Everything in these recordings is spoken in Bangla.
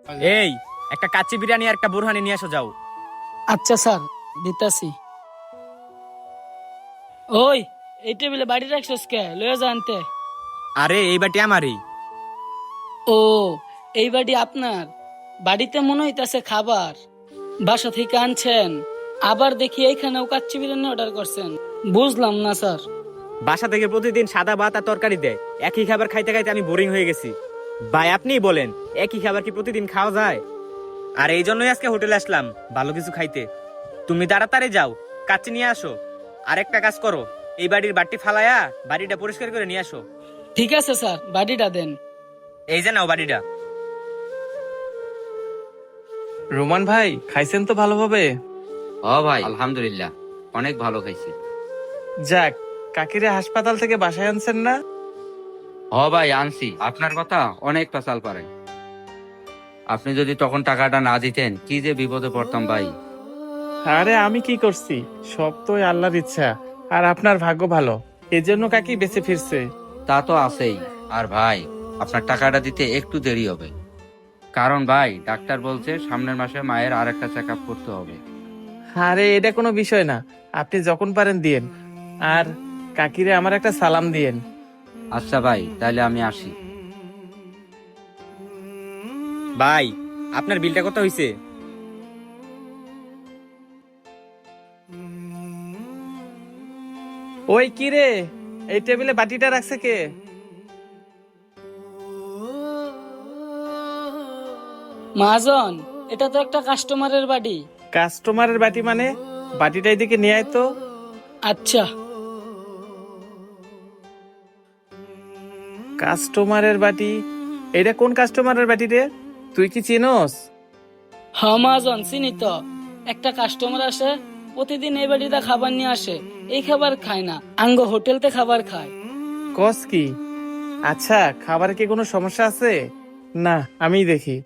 এই একটা কাচ্চি বিরিয়ানি আর একটা বুরহানি নিয়ে এসো যাও। আচ্ছা স্যার, দিতাছি। ওই, এই টেবিলে বাড়ি রাখছস কে? লয়ে যা আনতে। আরে এই বাটি আমারই। ও, এই বাড়ি আপনার? বাড়িতে মনে হইতাছে খাবার বাসা থেকে আনছেন, আবার দেখি এইখানেও কাচ্চি বিরিয়ানি অর্ডার করছেন। বুঝলাম না স্যার। বাসা থেকে প্রতিদিন সাদা ভাত আর তরকারি দেয়, একই খাবার খাইতে খাইতে আমি বোরিং হয়ে গেছি। ভাই আপনিই বলেন, একই খাবার কি প্রতিদিন খাওয়া যায়? আর এই জন্যই আজকে হোটেলে আসলাম ভালো কিছু খাইতে। তুমি তাড়াতাড়ি যাও, কাচ্চি নিয়ে আসো। আর একটা কাজ করো, এই বাড়ির বাটি ফালায়া বাড়িটা পরিষ্কার করে নিয়ে আসো। ঠিক আছে স্যার, বাড়িটা দেন। এই যে নাও বাড়িটা। রোমান ভাই, খাইছেন তো ভালোভাবে? ও ভাই, আলহামদুলিল্লাহ অনেক ভালো খাইছি। যাক, কাকিরে হাসপাতাল থেকে বাসায় আনছেন না? ও ভাই, আনছি। আপনার কথা অনেক পেশাল পারে। আপনি যদি তখন টাকাটা না দিতেন, কি যে বিপদে পড়তাম ভাই। আরে আমি কি করছি, সব তো ওই আল্লাহর ইচ্ছা। আর আপনার ভাগ্য ভালো, এজন্য কাকি বেঁচে ফিরছে। তা তো আছেই। আর ভাই, আপনার টাকাটা দিতে একটু দেরি হবে, কারণ ভাই ডাক্তার বলছে সামনের মাসে মায়ের আর একটা চেক আপ করতে হবে। আরে এটা কোনো বিষয় না, আপনি যখন পারেন দিয়েন। আর কাকিরে আমার একটা সালাম দিয়েন। আচ্ছা ভাই, তাহলে আমি আসি। ভাই আপনার বিলটা কত হইছে? ওই কি রে, এই টেবিলে বাটিটা রাখছে কে? মহাজন, এটা তো একটা কাস্টমারের বাড়ি। কাস্টমারের বাটি মানে? বাটিটা এদিকে নিয়ে আয় তো। আচ্ছা। কাস্টমারের বাটি? এটা কোন কাস্টমারের বাটি রে? তুই কি চিনোস? হ্যাঁ মহাজন, চিনি তো। একটা কাস্টমার আসে, প্রতিদিন এই বাড়িতে খাবার নিয়ে আসে। এই খাবার খায় না, আঙ্গ হোটেলতে খাবার খায়। কস কি? আচ্ছা, খাবারে কি কোনো সমস্যা আছে? না, আমি দেখি।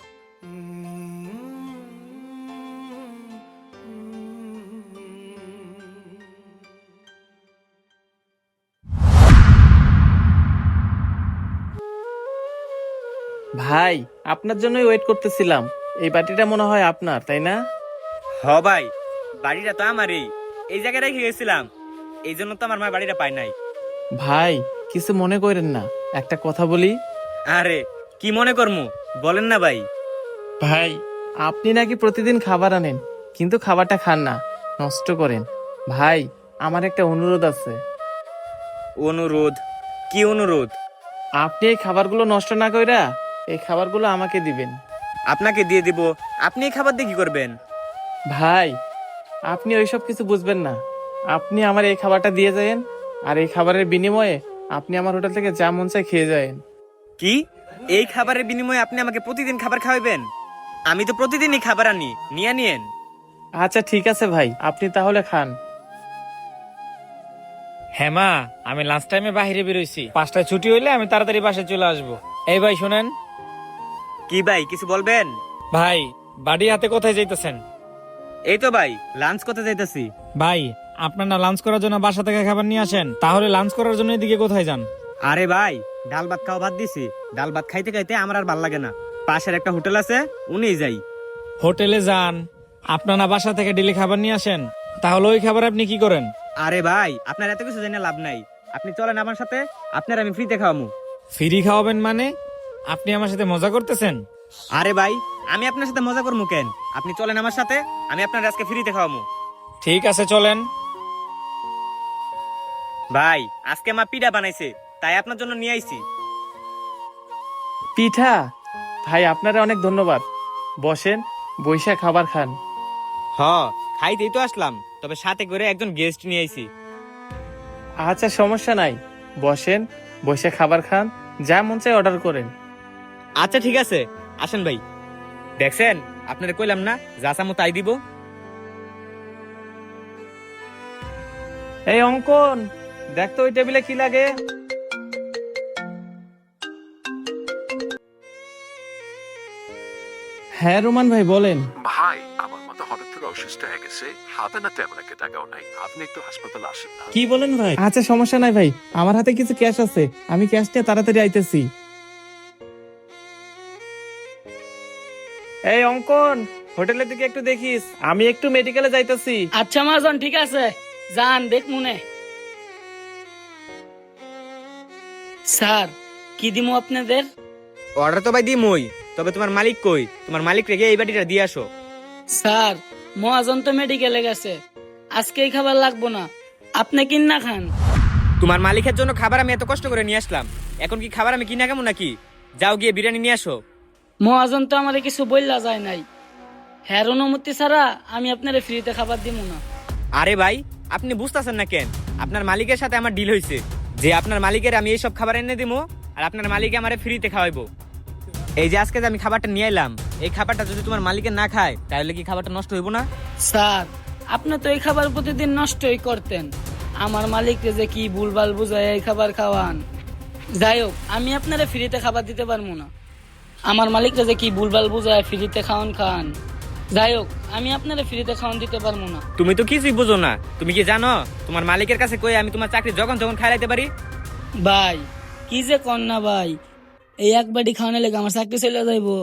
ভাই, আপনার জন্যই ওয়েট করতেছিলাম। এই বাটিটা মনে হয় আপনার, তাই না? হ ভাই, বাড়িটা তো আমারই। এই জায়গায় রেখে গেছিলাম, এই জন্য তো আমার মা বাড়িটা পায় নাই। ভাই, কিছু মনে করেন না, একটা কথা বলি। আরে কি মনে করমু, বলেন না ভাই। ভাই, আপনি নাকি প্রতিদিন খাবার আনেন, কিন্তু খাবারটা খান না, নষ্ট করেন। ভাই, আমার একটা অনুরোধ আছে। অনুরোধ? কি অনুরোধ? আপনি এই খাবারগুলো নষ্ট না কইরা এই খাবারগুলো আমাকে দিবেন। আপনাকে দিয়ে দিব? আপনি এই খাবার দিয়ে কি করবেন? ভাই, আপনি ওইসব কিছু বুঝবেন না। আপনি আমার এই খাবারটা দিয়ে যায়েন, আর এই খাবারের বিনিময়ে আপনি আমার হোটেল থেকে যা মন চায় খেয়ে যায়েন। কি? এই খাবারের বিনিময়ে আপনি আমাকে প্রতিদিন খাবার খাওয়াবেন? আমি তো প্রতিদিনই খাবার আনি, নিয়ে নিয়েন। আচ্ছা ঠিক আছে ভাই, আপনি তাহলে খান। হ্যাঁ মা, আমি লাঞ্চ টাইমে বাইরে বেরোইছি, 5টায় ছুটি হইলে আমি তাড়াতাড়ি বাসায় চলে আসবো। এই ভাই শুনেন। কি ভাই, কিছু বলবেন? ভাই, বাড়ি হাতে কোথায় যাইতেছেন? এই তো ভাই, লাঞ্চ করতে যাইতাছি। ভাই, আপনার না লাঞ্চ করার জন্য বাসা থেকে খাবার নিয়ে আসেন, তাহলে লাঞ্চ করার জন্য এদিকে কোথায় যান? আরে ভাই, ডাল ভাত খাওয়া বাদ দিছি। ডাল ভাত খাইতে খাইতে আমার আর ভাল লাগে না। পাশের একটা হোটেল আছে, উনিই যাই। হোটেলে যান? আপনার না বাসা থেকে ডেলি খাবার নিয়ে আসেন, তাহলে ওই খাবার আপনি কি করেন? আরে ভাই, আপনার এত কিছু জানি লাভ নাই। আপনি চলেন আমার সাথে, আপনার আমি ফ্রিতে খাওয়ামু। ফ্রি খাওয়াবেন মানে? আপনি আমার সাথে মজা করতেছেন? আরে ভাই, আমি আপনার সাথে মজা করবো কেন? আপনি চলেন আমার সাথে, আমি আপনার আজকে ফ্রিতে খাওয়ামু। ঠিক আছে, চলেন। ভাই, আজকে মা পিঠা বানাইছে, তাই আপনার জন্য নিয়ে আইছি। পিঠা? ভাই, আপনারা অনেক ধন্যবাদ। বসেন, বৈশা খাবার খান। হ, খাইতেই তো আসলাম, তবে সাথে করে একজন গেস্ট নিয়ে আইছি। আচ্ছা সমস্যা নাই, বসেন, বসে খাবার খান, যা মন চায় অর্ডার করেন। আচ্ছা ঠিক আছে, আসেন ভাই। দেখছেন, আপনারা কইলাম না, যা চামু তাই দিব। এই অঙ্কন, দেখতো ওই টেবিলে কি লাগে। হ্যাঁ রোমান ভাই, বলেন। ভাই, আমার মতো হঠাৎ করে অসুস্থ হয়ে গেছে, হাতে না তেমন একটা টাকাও নাই, আপনি একটু হাসপাতালে আসেন না। কি বলেন ভাই? আচ্ছা সমস্যা নাই ভাই, আমার হাতে কিছু ক্যাশ আছে, আমি ক্যাশ নিয়ে তাড়াতাড়ি আইতেছি। এই অঙ্কন, হোটেলের দিকে একটু দেখিস, আমি একটু মেডিকেলে যাইতেছি। আচ্ছা মহাজন, ঠিক আছে, যান দেখ মনে। স্যার, কি দিমু আপনাদের? অর্ডার তো ভাই দিমই, তবে তোমার মালিক কই? তোমার মালিক রেখে এই বাটিটা দিয়ে আসো। স্যার, মহাজন তো মেডিকেলে গেছে, আজকে এই খাবার লাগবো না, আপনি কিনা খান। তোমার মালিকের জন্য খাবার আমি এত কষ্ট করে নিয়ে আসলাম, এখন কি খাবার আমি কিনা কেমন নাকি? যাও গিয়ে বিরিয়ানি নিয়ে আসো। মহাজন তো আমারে কিছু বললা যায় নাই, হ্যার অনুমতি ছাড়া আমি আপনারে ফ্রিতে খাবার দিব না। আরে ভাই, আপনি বুঝতেছেন না কেন? আপনার মালিকের সাথে আমার ডিল হয়েছে যে আপনার মালিকের আমি এইসব খাবার এনে দিব, আর আপনার মালিক আমারে ফ্রিতে খাওয়াইবো। এই যে আজকে যে আমি খাবারটা নিয়ে এলাম, এই খাবারটা যদি তোমার মালিকের না খায় তাহলে কি খাবারটা নষ্ট হইব না? স্যার, আপনি তো এই খাবার প্রতিদিন নষ্টই করতেন, আমার মালিককে যে কি ভুলভাল বুঝায় এই খাবার খাওয়ান। যাই হোক, আমি আপনারে ফ্রিতে খাবার দিতে পারবো না, আমার মালিককে যে কি ভুলভাল বুঝায় ফ্রিতে খাওয়ান খান। যাই হোক, আমি আপনারে ফ্রিতে খাওয়ান দিতে পারবো না। তুমি তো কিছুই বুঝো না। তুমি কি জানো তোমার মালিকের কাছে কই আমি তোমার চাকরি যখন যখন খাইলাইতে পারি? ভাই, কি যে কন না ভাই, এই এক বাটি খাওয়ানো লেগে আমার চাকরি চলে যাইবো।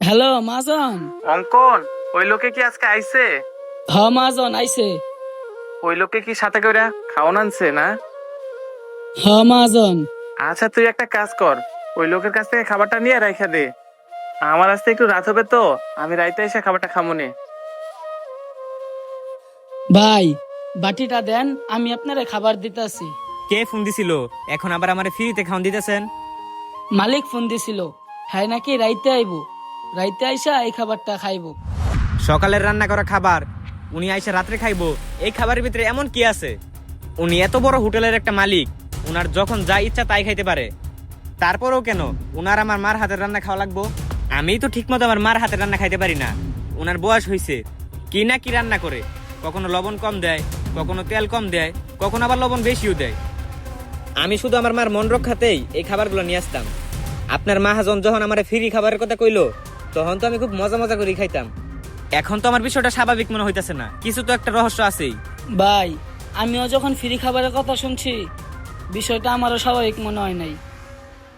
হ্যালো মাজন। অঙ্কন, ওই লোকে কি আজকে আইছে? হ মাজন আইছে। ওই লোকে কি সাথে করে খাওয়ান আনছে না? হ মাজন। আচ্ছা, তুই একটা কাজ কর, ওই লোকের কাছ থেকে খাবারটা নিয়ে রাইখা দে। আমার আজকে একটু রাত হবে তো, আমি রাইতে এসে খাবারটা খামুনে। ভাই, বাটিটা দেন, আমি আপনারে খাবার দিতেছি। কে ফোন দিছিল? এখন আবার আমারে ফ্রিতে খাওয়ান দিতেছেন? মালিক ফোন দিছিল, হ্যাঁ নাকি রাইতে আইবো, রাইতে আইসা এই খাবারটা খাইবো। সকালের রান্না করা খাবার উনি আইসা রাত্রে খাইবো? এই খাবারের ভিতরে এমন কি আছে? উনি এত বড় হোটেলের একটা মালিক, উনার যখন যা ইচ্ছা তাই খাইতে পারে। তারপরেও কেন উনার আমার মার হাতের রান্না খাওয়া লাগবো? আমি তো ঠিক মতো আমার মার হাতের রান্না খাইতে পারি না। উনার বয়স হয়েছে, কি না কি রান্না করে, কখনো লবণ কম দেয়, কখনো তেল কম দেয়, কখনো আবার লবণ বেশিও দেয়। আমি শুধু আমার মার মন রক্ষাতেই এই খাবারগুলো নিয়ে আসতাম। আপনার মাহাজন যখন আমার ফ্রি খাবারের কথা কইলো, তখন তো আমি খুব মজা মজা করে খাইতাম। এখন তো আমার বিষয়টা স্বাভাবিক মনে হইতেছে না, কিছু তো একটা রহস্য আছেই। ভাই, আমিও যখন ফ্রি খাবারের কথা শুনছি, বিষয়টা আমারও স্বাভাবিক মনে হয় নাই,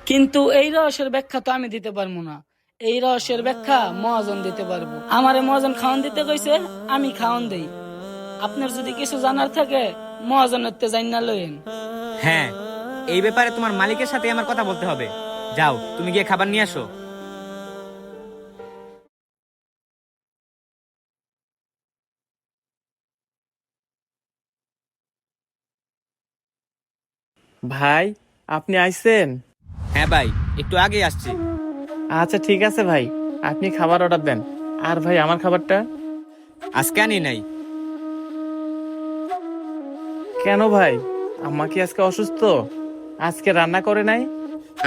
কিন্তু এই রহস্যের ব্যাখ্যা তো আমি দিতে পারবো না, এই রহস্যের ব্যাখ্যা মহাজন দিতে পারবো। আমারে মহাজন খাওয়ান দিতে কইছে, আমি খাওয়ান দেই। আপনার যদি কিছু জানার থাকে মহাজনের তে জান না লইন। হ্যাঁ, এই ব্যাপারে তোমার মালিকের সাথে আমার কথা বলতে হবে। যাও, তুমি গিয়ে খাবার নিয়ে আসো। ভাই, আপনি আইছেন? হ্যাঁ ভাই, একটু আগে আসছি। আচ্ছা ঠিক আছে ভাই, আপনি খাবার অর্ডার দেন। আর ভাই, আমার খাবারটা? আজকে আনি নাই। কেন ভাই, আম্মা কি আজকে অসুস্থ? আজকে রান্না করে নাই?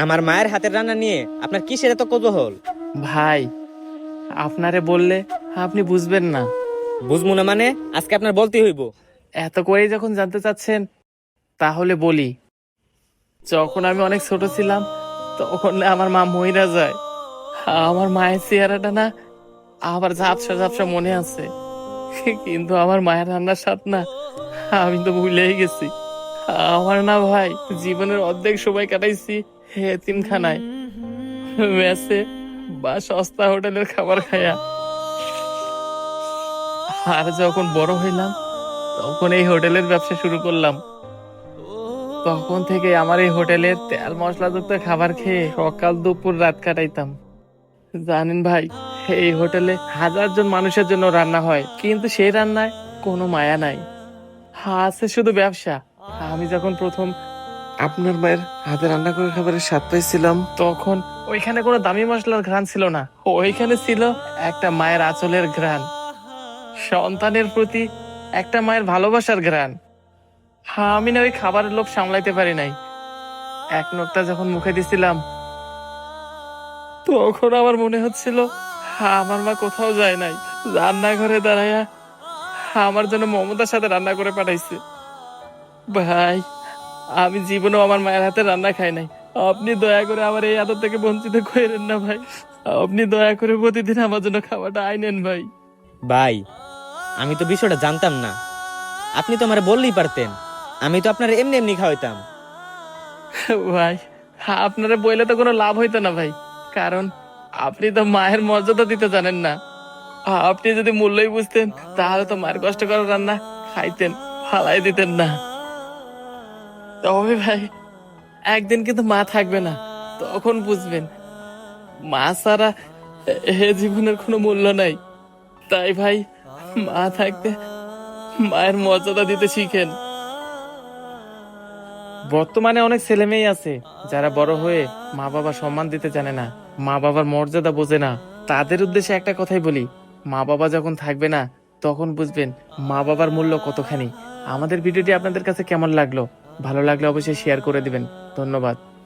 আমার মায়ের হাতের রান্না নিয়ে আপনার কিসের এত কৌতূহল? ভাই, আপনারে বললে আপনি বুঝবেন না। বুঝবো না মানে? আজকে আপনার বলতেই হইব। এত করেই যখন জানতে চাচ্ছেন, তাহলে বলি। যখন আমি অনেক ছোট ছিলাম, তখন না আমার মা মইরা যায়। আমার মায়ের চেহারাটা না আবার ঝাপসা ঝাপসা মনে আছে, কিন্তু আমার মায়ের রান্নার স্বাদ না আমি তো ভুলেই গেছি। আমার না ভাই, জীবনের অর্ধেক সময় কাটাইছি এতিমখানায়, মেসে বা সস্তা হোটেলের খাবার খায়া। আর যখন বড় হইলাম, তখন এই হোটেলের ব্যবসা শুরু করলাম। তখন থেকে আমার এই হোটেলের তেল মশলাযুক্ত খাবার খেয়ে সকাল দুপুর রাত কাটাইতাম। জানেন ভাই, এই হোটেলে 1000 জন মানুষের জন্য রান্না হয়, কিন্তু সেই রান্নায় কোনো মায়া নাই, আছে শুধু ব্যবসা। আমি যখন প্রথম আপনার মায়ের হাতে রান্না করে খাবারের স্বাদ পাইছিলাম, তখন ওইখানে কোনো দামি মশলার ঘ্রাণ ছিল না, ওইখানে ছিল একটা মায়ের আঁচলের ঘ্রাণ, সন্তানের প্রতি একটা মায়ের ভালোবাসার ঘ্রাণ। আমি না ওই খাবারের লোভ সামলাইতে পারি নাই। এক নোকটা যখন মুখে দিছিলাম, তখন আমার মনে হচ্ছিল আমার মা কোথাও যায় নাই, রান্নাঘরে দাঁড়ায়া আমার জন্য মমতার সাথে রান্না করে পাঠাইছে। ভাই, আমি জীবনেও আমার মায়ের হাতে রান্না খাই নাই। আপনি দয়া করে আমার এই আদর থেকে বঞ্চিত করেন না ভাই। আপনি দয়া করে প্রতিদিন আমার জন্য খাবারটা আইনেন ভাই। ভাই, আমি তো বিষয়টা জানতাম না, আপনি তো আমার বললেই পারতেন, আমি তো আপনার এমনি এমনি খাওয়াইতাম। ভাই, আপনারা বইলে তো কোনো লাভ হইতো না ভাই, কারণ আপনি তো মায়ের মর্যাদা দিতে জানেন না। আপনি যদি মূল্যই বুঝতেন তাহলে তো মায়ের কষ্ট করে রান্না খাইতেন, ফালাই দিতেন না। তবে ভাই একদিন কিন্তু মা থাকবে না, তখন বুঝবেন মা ছাড়া এ জীবনের কোনো মূল্য নাই। তাই ভাই মা থাকতে মায়ের মর্যাদা দিতে শিখেন। বর্তমানে অনেক ছেলে মেয়ে আছে যারা বড় হয়ে মা বাবা সম্মান দিতে জানে না, মা বাবার মর্যাদা বোঝে না। তাদের উদ্দেশ্যে একটা কথাই বলি, মা বাবা যখন থাকবে না তখন বুঝবেন মা বাবার মূল্য কতখানি। আমাদের ভিডিওটি আপনাদের কাছে কেমন লাগলো? ভালো লাগলে অবশ্যই শেয়ার করে দিবেন। ধন্যবাদ।